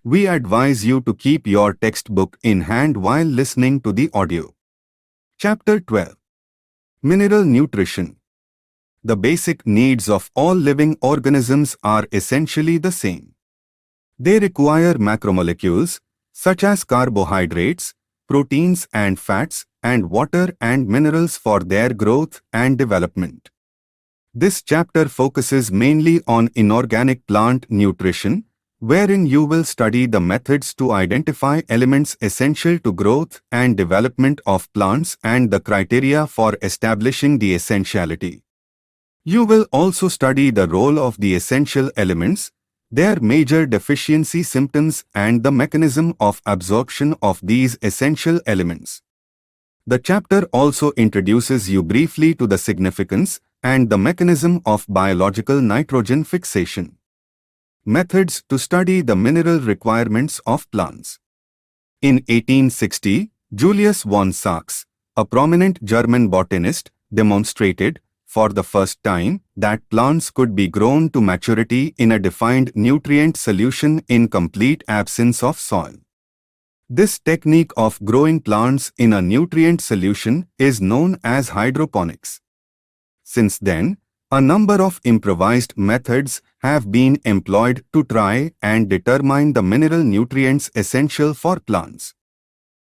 We advise you to keep your textbook in hand while listening to the audio. Chapter 12. Mineral Nutrition. The basic needs of all living organisms are essentially the same. They require macromolecules, such as carbohydrates, proteins and fats, and water and minerals for their growth and development. This chapter focuses mainly on inorganic plant nutrition, wherein you will study the methods to identify elements essential to growth and development of plants and the criteria for establishing the essentiality. You will also study the role of the essential elements, their major deficiency symptoms and the mechanism of absorption of these essential elements. The chapter also introduces you briefly to the significance and the mechanism of biological nitrogen fixation. Methods to study the mineral requirements of plants. In 1860, Julius von Sachs, a prominent German botanist, demonstrated, for the first time, that plants could be grown to maturity in a defined nutrient solution in complete absence of soil. This technique of growing plants in a nutrient solution is known as hydroponics. Since then, a number of improvised methods have been employed to try and determine the mineral nutrients essential for plants.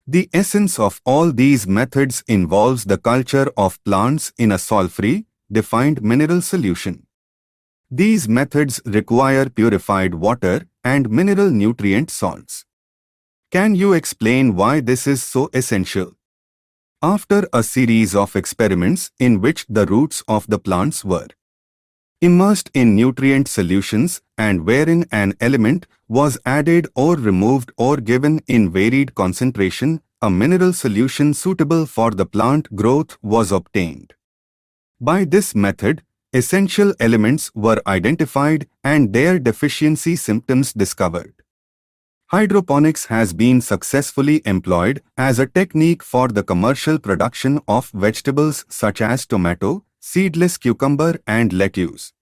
The essence of all these methods involves the culture of plants in a soil-free, defined mineral solution. These methods require purified water and mineral nutrient salts. Can you explain why this is so essential? After a series of experiments in which the roots of the plants were immersed in nutrient solutions and wherein an element was added or removed or given in varied concentration, a mineral solution suitable for the plant growth was obtained. By this method, essential elements were identified and their deficiency symptoms discovered. Hydroponics has been successfully employed as a technique for the commercial production of vegetables such as tomato, seedless cucumber and lettuce.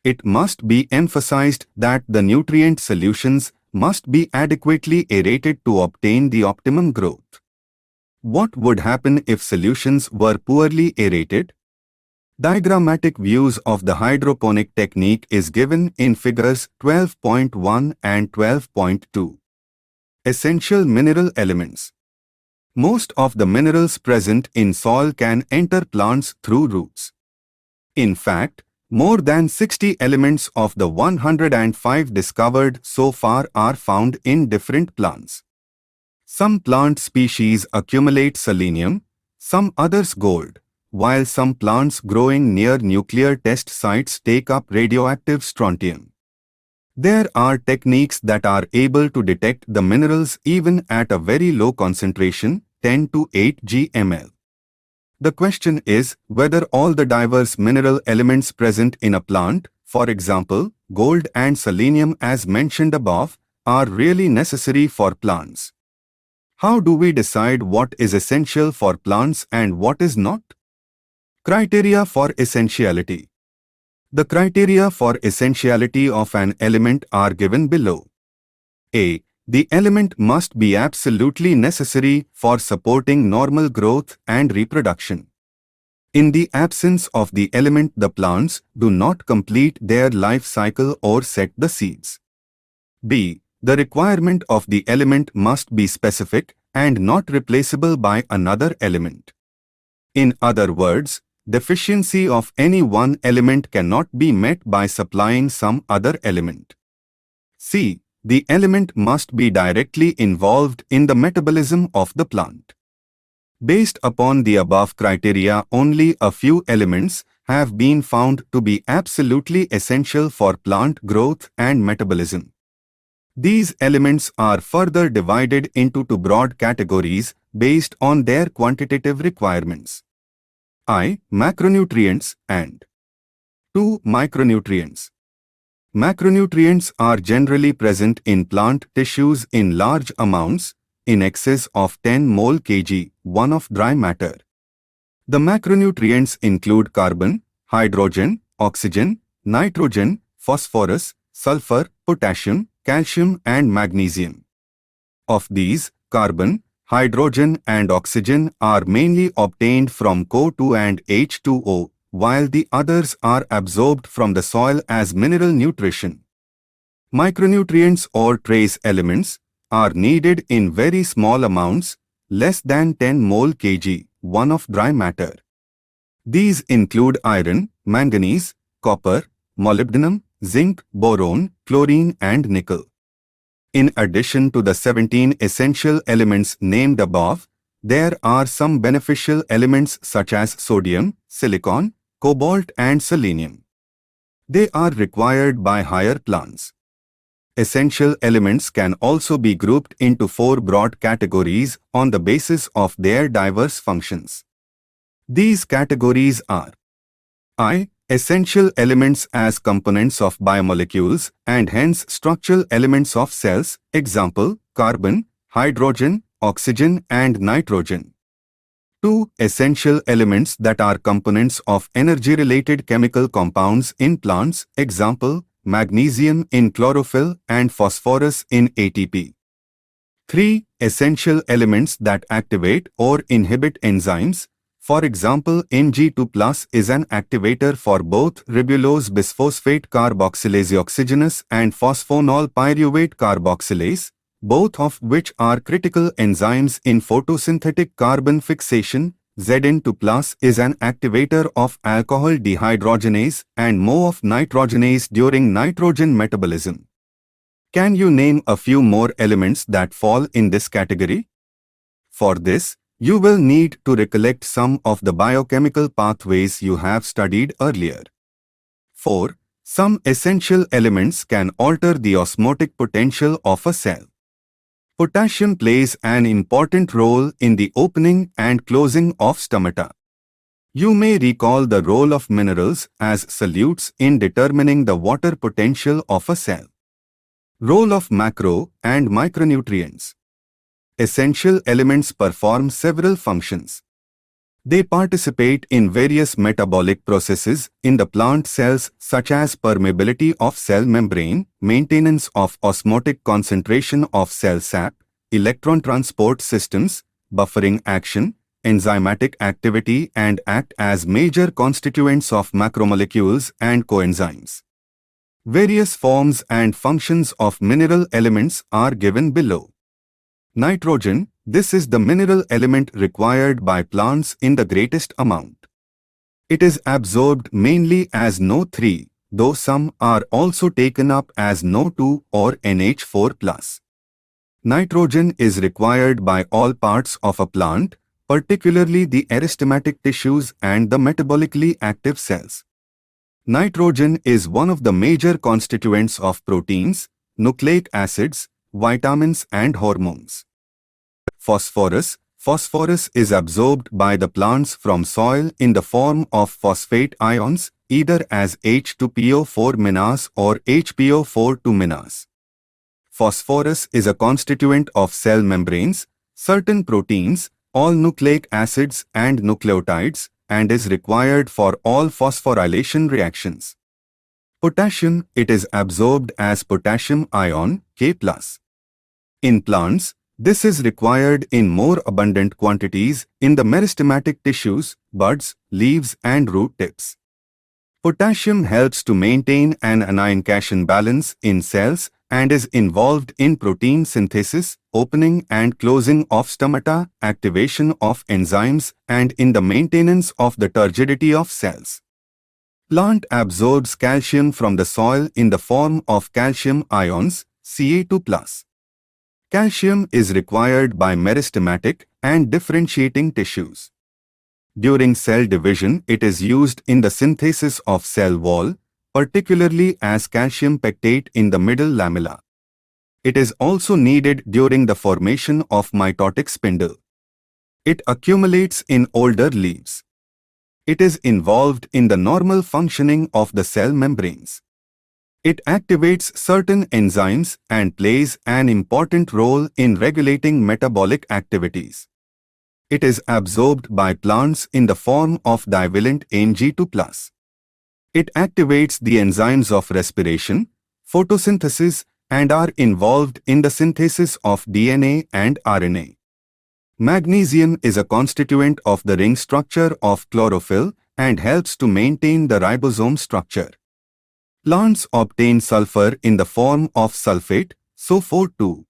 It must be emphasized that the nutrient solutions must be adequately aerated to obtain the optimum growth. What would happen if solutions were poorly aerated? Diagrammatic views of the hydroponic technique is given in figures 12.1 and 12.2. Essential mineral elements. Most of the minerals present in soil can enter plants through roots. In fact, more than 60 elements of the 105 discovered so far are found in different plants. Some plant species accumulate selenium, some others gold, while some plants growing near nuclear test sites take up radioactive strontium. There are techniques that are able to detect the minerals even at a very low concentration, 10 to 8 gml. The question is whether all the diverse mineral elements present in a plant, for example, gold and selenium as mentioned above, are really necessary for plants. How do we decide what is essential for plants and what is not? Criteria for essentiality. The criteria for essentiality of an element are given below. A. The element must be absolutely necessary for supporting normal growth and reproduction. In the absence of the element, the plants do not complete their life cycle or set the seeds. B. The requirement of the element must be specific and not replaceable by another element. In other words, deficiency of any one element cannot be met by supplying some other element. C. The element must be directly involved in the metabolism of the plant. Based upon the above criteria, only a few elements have been found to be absolutely essential for plant growth and metabolism. These elements are further divided into two broad categories based on their quantitative requirements. I. Macronutrients and 2. Micronutrients. Macronutrients are generally present in plant tissues in large amounts, in excess of 10 mole kg/1 of dry matter. The macronutrients include carbon, hydrogen, oxygen, nitrogen, phosphorus, sulfur, potassium, calcium and magnesium. Of these, carbon, hydrogen and oxygen are mainly obtained from CO2 and H2O, while the others are absorbed from the soil as mineral nutrition. Micronutrients or trace elements are needed in very small amounts, less than 10 mole kg, one of dry matter. These include iron, manganese, copper, molybdenum, zinc, boron, chlorine and nickel. In addition to the 17 essential elements named above, there are some beneficial elements such as sodium, silicon, cobalt and selenium. They are required by higher plants. Essential elements can also be grouped into 4 broad categories on the basis of their diverse functions. These categories are I. Essential elements as components of biomolecules and hence structural elements of cells, example, carbon, hydrogen, oxygen and nitrogen. 2. Essential elements that are components of energy-related chemical compounds in plants, example, magnesium in chlorophyll and phosphorus in ATP. 3. Essential elements that activate or inhibit enzymes. For example, Mg2+ is an activator for both ribulose bisphosphate carboxylase oxygenase and phosphoenol pyruvate carboxylase, both of which are critical enzymes in photosynthetic carbon fixation. Zn2+ is an activator of alcohol dehydrogenase and Mo of nitrogenase during nitrogen metabolism. Can you name a few more elements that fall in this category? For this, you will need to recollect some of the biochemical pathways you have studied earlier. 4. Some essential elements can alter the osmotic potential of a cell. Potassium plays an important role in the opening and closing of stomata. You may recall the role of minerals as solutes in determining the water potential of a cell. Role of macro and micronutrients. Essential elements perform several functions. They participate in various metabolic processes in the plant cells such as permeability of cell membrane, maintenance of osmotic concentration of cell sap, electron transport systems, buffering action, enzymatic activity and act as major constituents of macromolecules and coenzymes. Various forms and functions of mineral elements are given below. Nitrogen, this is the mineral element required by plants in the greatest amount. It is absorbed mainly as NO3, though some are also taken up as NO2 or NH4+. Nitrogen is required by all parts of a plant, particularly the aristematic tissues and the metabolically active cells. Nitrogen is one of the major constituents of proteins, nucleic acids, vitamins and hormones. Phosphorus. Phosphorus is absorbed by the plants from soil in the form of phosphate ions, either as H2PO4- or HPO4-. Phosphorus is a constituent of cell membranes, certain proteins, all nucleic acids and nucleotides, and is required for all phosphorylation reactions. Potassium, it is absorbed as potassium ion, K+. In plants, this is required in more abundant quantities in the meristematic tissues, buds, leaves and root tips. Potassium helps to maintain an anion-cation balance in cells and is involved in protein synthesis, opening and closing of stomata, activation of enzymes, and in the maintenance of the turgidity of cells. Plant absorbs calcium from the soil in the form of calcium ions, Ca2+. Calcium is required by meristematic and differentiating tissues. During cell division, it is used in the synthesis of cell wall, particularly as calcium pectate in the middle lamella. It is also needed during the formation of mitotic spindle. It accumulates in older leaves. It is involved in the normal functioning of the cell membranes. It activates certain enzymes and plays an important role in regulating metabolic activities. It is absorbed by plants in the form of divalent Mg2+. It activates the enzymes of respiration, photosynthesis, and are involved in the synthesis of DNA and RNA. Magnesium is a constituent of the ring structure of chlorophyll and helps to maintain the ribosome structure. Plants obtain sulfur in the form of sulfate, SO4-2.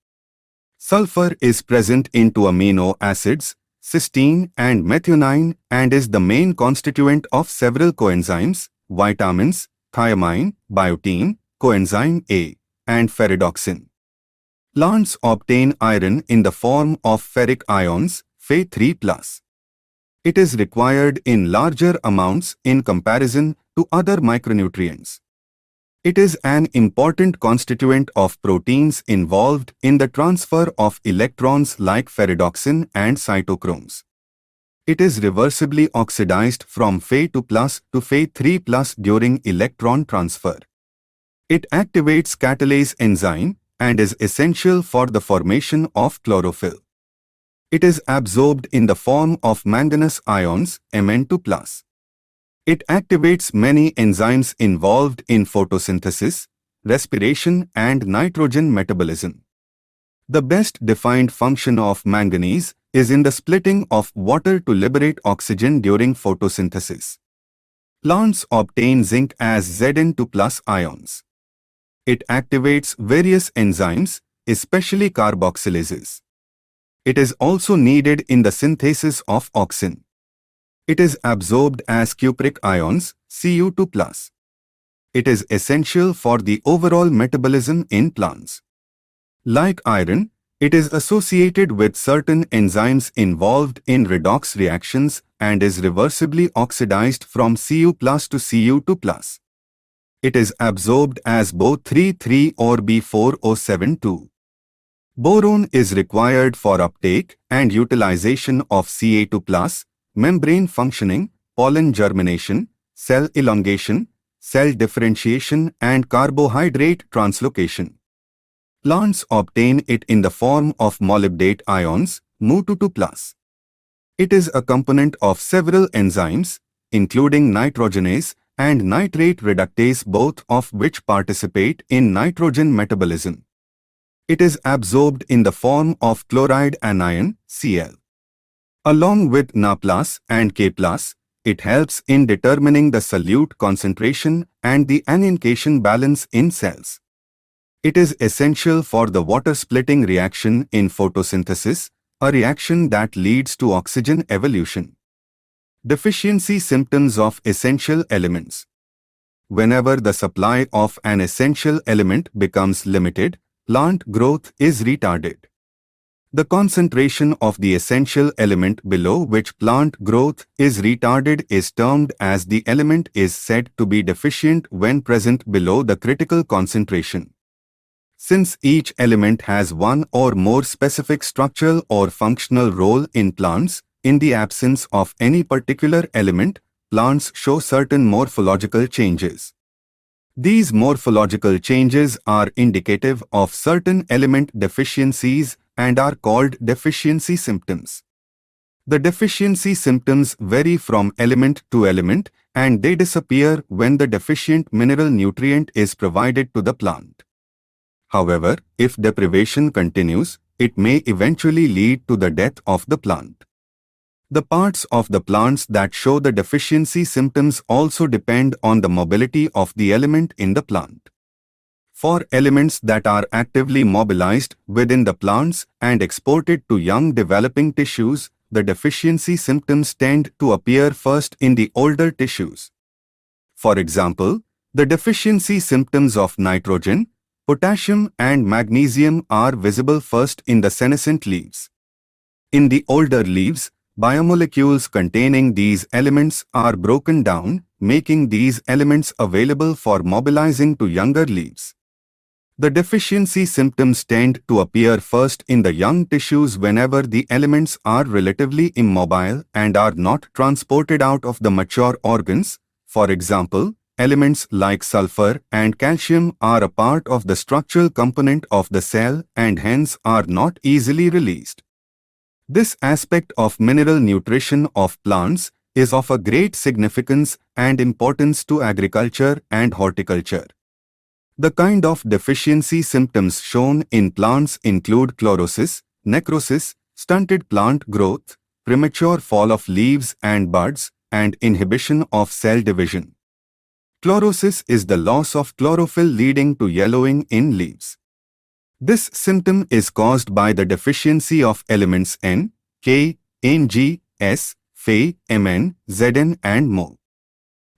Sulfur is present in two amino acids, cysteine and methionine, and is the main constituent of several coenzymes, vitamins, thiamine, biotin, coenzyme A, and ferredoxin. Plants obtain iron in the form of ferric ions, Fe3+. It is required in larger amounts in comparison to other micronutrients. It is an important constituent of proteins involved in the transfer of electrons like ferredoxin and cytochromes. It is reversibly oxidized from Fe2+ to Fe3+ during electron transfer. It activates catalase enzyme and is essential for the formation of chlorophyll. It is absorbed in the form of manganese ions, Mn2+. It activates many enzymes involved in photosynthesis, respiration and nitrogen metabolism. The best defined function of manganese is in the splitting of water to liberate oxygen during photosynthesis. Plants obtain zinc as Zn2+ ions. It activates various enzymes, especially carboxylases. It is also needed in the synthesis of auxin. It is absorbed as cupric ions, Cu2+. It is essential for the overall metabolism in plants. Like iron, it is associated with certain enzymes involved in redox reactions and is reversibly oxidized from Cu+ to Cu2+. It is absorbed as Bo3,3 or B4O7,2. Boron is required for uptake and utilization of Ca2+, membrane functioning, pollen germination, cell elongation, cell differentiation and carbohydrate translocation. Plants obtain it in the form of molybdate ions, Mu22+. It is a component of several enzymes, including nitrogenase and nitrate reductase, both of which participate in nitrogen metabolism. It is absorbed in the form of chloride anion, Cl. Along with Na+ and K+, it helps in determining the solute concentration and the anion-cation balance in cells. It is essential for the water-splitting reaction in photosynthesis, a reaction that leads to oxygen evolution. Deficiency symptoms of essential elements. Whenever the supply of an essential element becomes limited, plant growth is retarded. The concentration of the essential element below which plant growth is retarded is termed as the element is said to be deficient when present below the critical concentration. Since each element has one or more specific structural or functional role in plants, in the absence of any particular element, plants show certain morphological changes. These morphological changes are indicative of certain element deficiencies and are called deficiency symptoms. The deficiency symptoms vary from element to element and they disappear when the deficient mineral nutrient is provided to the plant. However, if deprivation continues, it may eventually lead to the death of the plant. The parts of the plants that show the deficiency symptoms also depend on the mobility of the element in the plant. For elements that are actively mobilized within the plants and exported to young developing tissues, the deficiency symptoms tend to appear first in the older tissues. For example, the deficiency symptoms of nitrogen, potassium and magnesium are visible first in the senescent leaves. In the older leaves, biomolecules containing these elements are broken down, making these elements available for mobilizing to younger leaves. The deficiency symptoms tend to appear first in the young tissues whenever the elements are relatively immobile and are not transported out of the mature organs. For example, elements like sulfur and calcium are a part of the structural component of the cell and hence are not easily released. This aspect of mineral nutrition of plants is of a great significance and importance to agriculture and horticulture. The kind of deficiency symptoms shown in plants include chlorosis, necrosis, stunted plant growth, premature fall of leaves and buds, and inhibition of cell division. Chlorosis is the loss of chlorophyll leading to yellowing in leaves. This symptom is caused by the deficiency of elements N, K, Ng, S, Fe, Mn, Zn and Mo.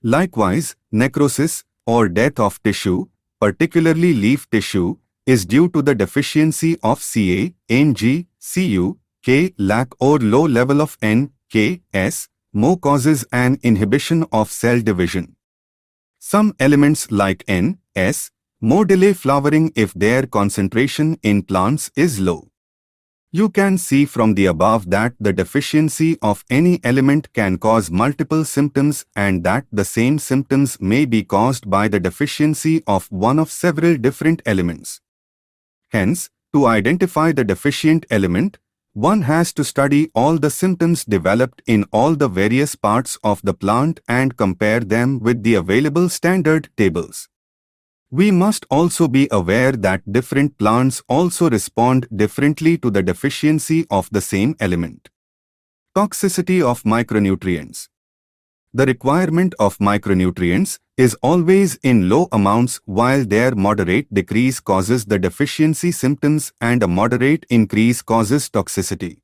Likewise, necrosis or death of tissue, particularly leaf tissue, is due to the deficiency of Ca, Ng, Cu, K, lack or low level of N, K, S, Mo causes an inhibition of cell division. Some elements like N, S, Mo delay flowering if their concentration in plants is low. You can see from the above that the deficiency of any element can cause multiple symptoms and that the same symptoms may be caused by the deficiency of one of several different elements. Hence, to identify the deficient element, one has to study all the symptoms developed in all the various parts of the plant and compare them with the available standard tables. We must also be aware that different plants also respond differently to the deficiency of the same element. Toxicity of micronutrients. The requirement of micronutrients is always in low amounts while their moderate decrease causes the deficiency symptoms and a moderate increase causes toxicity.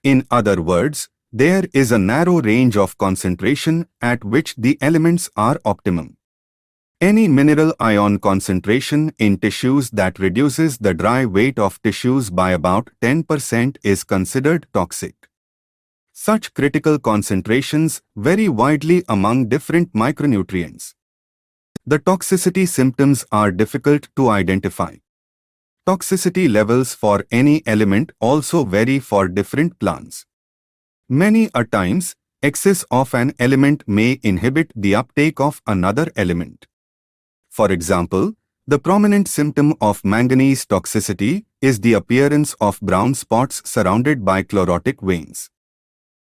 In other words, there is a narrow range of concentration at which the elements are optimum. Any mineral ion concentration in tissues that reduces the dry weight of tissues by about 10% is considered toxic. Such critical concentrations vary widely among different micronutrients. The toxicity symptoms are difficult to identify. Toxicity levels for any element also vary for different plants. Many a times, excess of an element may inhibit the uptake of another element. For example, the prominent symptom of manganese toxicity is the appearance of brown spots surrounded by chlorotic veins.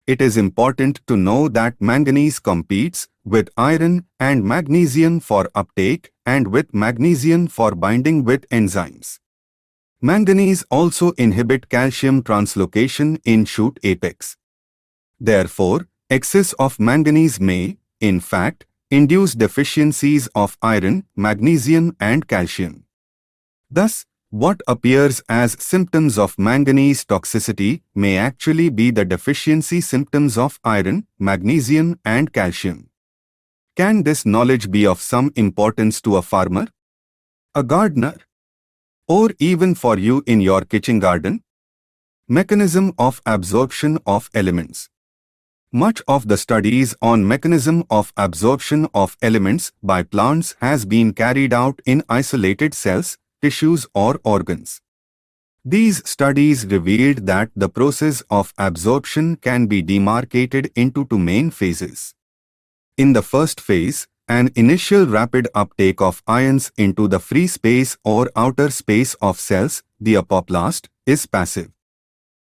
It is important to know that manganese competes with iron and magnesium for uptake and with magnesium for binding with enzymes. Manganese also inhibit calcium translocation in shoot apex. Therefore, excess of manganese may, in fact, induce deficiencies of iron, magnesium and calcium. Thus, what appears as symptoms of manganese toxicity may actually be the deficiency symptoms of iron, magnesium and calcium. Can this knowledge be of some importance to a farmer, a gardener, or even for you in your kitchen garden? Mechanism of absorption of elements. Much of the studies on mechanism of absorption of elements by plants has been carried out in isolated cells, tissues or organs. These studies revealed that the process of absorption can be demarcated into two main phases. In the first phase, an initial rapid uptake of ions into the free space or outer space of cells, the apoplast, is passive.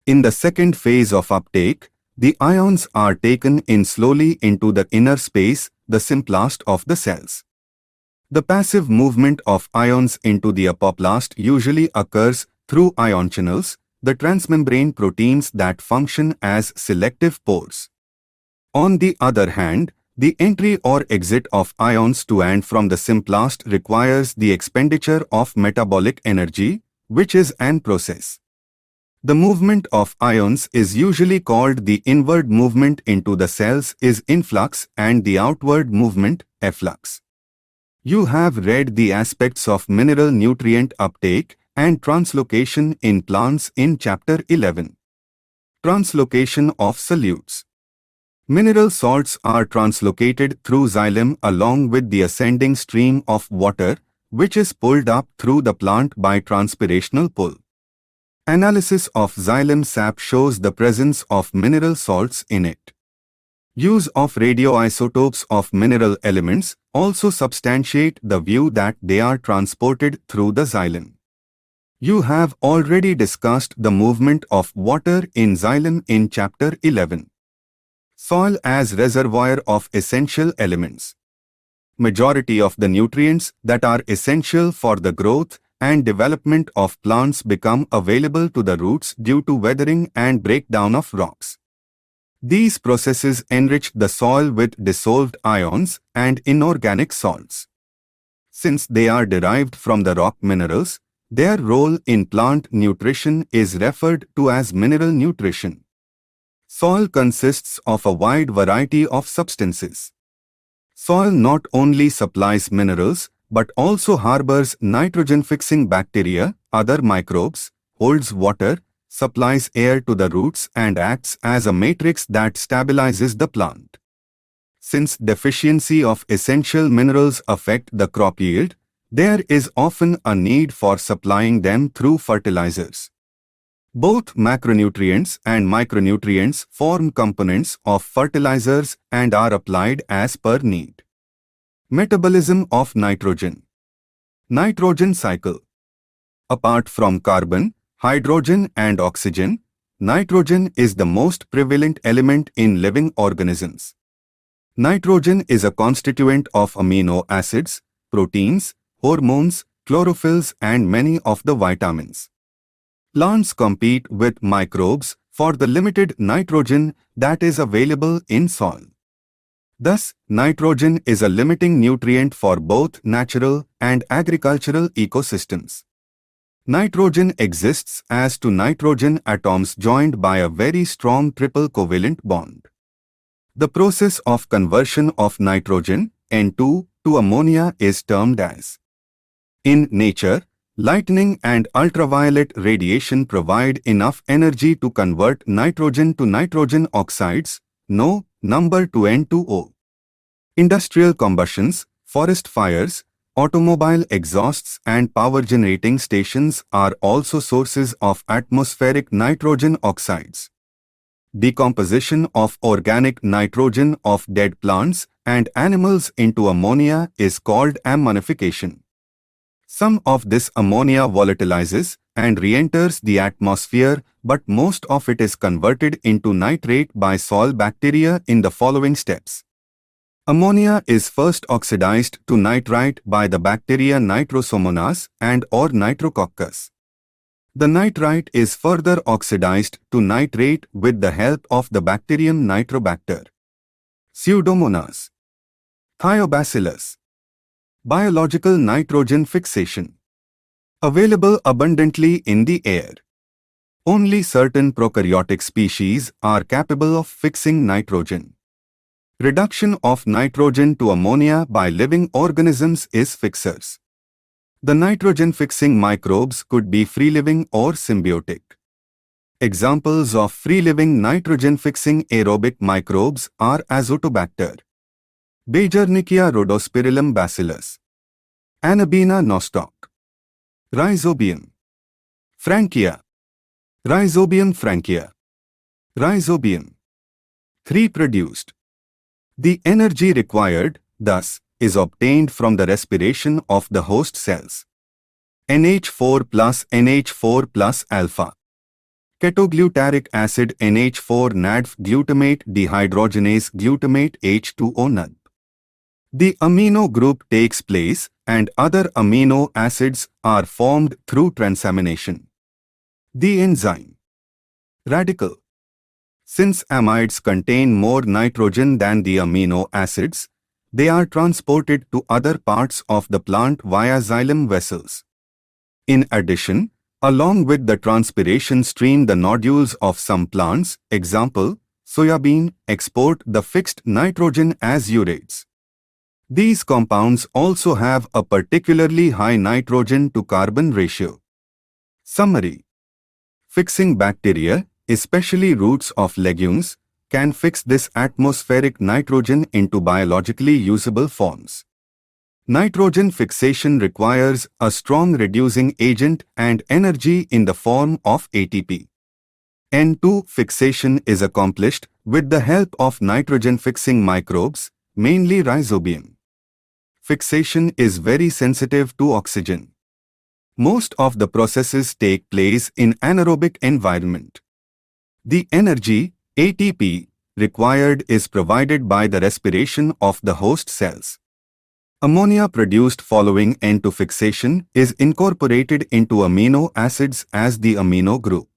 In the second phase of uptake, the ions are taken in slowly into the inner space, the symplast of the cells. The passive movement of ions into the apoplast usually occurs through ion channels, the transmembrane proteins that function as selective pores. On the other hand, the entry or exit of ions to and from the symplast requires the expenditure of metabolic energy, which is an process. The movement of ions is usually called the inward movement into the cells is influx and the outward movement, efflux. You have read the aspects of mineral nutrient uptake and translocation in plants in Chapter 11. Translocation of solutes. Mineral salts are translocated through xylem along with the ascending stream of water, which is pulled up through the plant by transpirational pull. Analysis of xylem sap shows the presence of mineral salts in it. Use of radioisotopes of mineral elements also substantiate the view that they are transported through the xylem. You have already discussed the movement of water in xylem in Chapter 11. Soil as reservoir of essential elements. Majority of the nutrients that are essential for the growth and development of plants become available to the roots due to weathering and breakdown of rocks. These processes enrich the soil with dissolved ions and inorganic salts. Since they are derived from the rock minerals, their role in plant nutrition is referred to as mineral nutrition. Soil consists of a wide variety of substances. Soil not only supplies minerals but also harbors nitrogen-fixing bacteria, other microbes, holds water, supplies air to the roots and acts as a matrix that stabilizes the plant. Since deficiency of essential minerals affect the crop yield, there is often a need for supplying them through fertilizers. Both macronutrients and micronutrients form components of fertilizers and are applied as per need. Metabolism of nitrogen. Nitrogen cycle. Apart from carbon, hydrogen and oxygen, nitrogen is the most prevalent element in living organisms. Nitrogen is a constituent of amino acids, proteins, hormones, chlorophylls and many of the vitamins. Plants compete with microbes for the limited nitrogen that is available in soil. Thus, nitrogen is a limiting nutrient for both natural and agricultural ecosystems. Nitrogen exists as two nitrogen atoms joined by a very strong triple covalent bond. The process of conversion of nitrogen, N2, to ammonia is termed as. In nature, lightning and ultraviolet radiation provide enough energy to convert nitrogen to nitrogen oxides, No. number to N2O. Industrial combustions, forest fires, automobile exhausts and power generating stations are also sources of atmospheric nitrogen oxides. Decomposition of organic nitrogen of dead plants and animals into ammonia is called ammonification. Some of this ammonia volatilizes and re-enters the atmosphere, but most of it is converted into nitrate by soil bacteria in the following steps. Ammonia is first oxidized to nitrite by the bacteria Nitrosomonas and or Nitrococcus. The nitrite is further oxidized to nitrate with the help of the bacterium Nitrobacter. Pseudomonas. Thiobacillus. Biological nitrogen fixation. Available abundantly in the air. Only certain prokaryotic species are capable of fixing nitrogen. Reduction of nitrogen to ammonia by living organisms is fixers. The nitrogen-fixing microbes could be free-living or symbiotic. Examples of free-living nitrogen-fixing aerobic microbes are Azotobacter, Beijeringia rhodospirillum bacillus, Anabaena nostoc, Rhizobium frankia, Rhizobium frankia, Rhizobium. 3. Produced. The energy required, thus, is obtained from the respiration of the host cells. NH4 plus NH4 plus alpha. Ketoglutaric acid NH4 NADF glutamate dehydrogenase glutamate H2O NADP. The amino group takes place and other amino acids are formed through transamination. The enzyme. Radical. Since amides contain more nitrogen than the amino acids, they are transported to other parts of the plant via xylem vessels. In addition, along with the transpiration stream, the nodules of some plants, example, soybean, export the fixed nitrogen as urates. These compounds also have a particularly high nitrogen to carbon ratio. Summary. Fixing bacteria, especially roots of legumes, can fix this atmospheric nitrogen into biologically usable forms. Nitrogen fixation requires a strong reducing agent and energy in the form of ATP. N2 fixation is accomplished with the help of nitrogen-fixing microbes, mainly Rhizobium. Fixation is very sensitive to oxygen. Most of the processes take place in anaerobic environment. The energy, ATP, required is provided by the respiration of the host cells. Ammonia produced following N2 fixation is incorporated into amino acids as the amino group.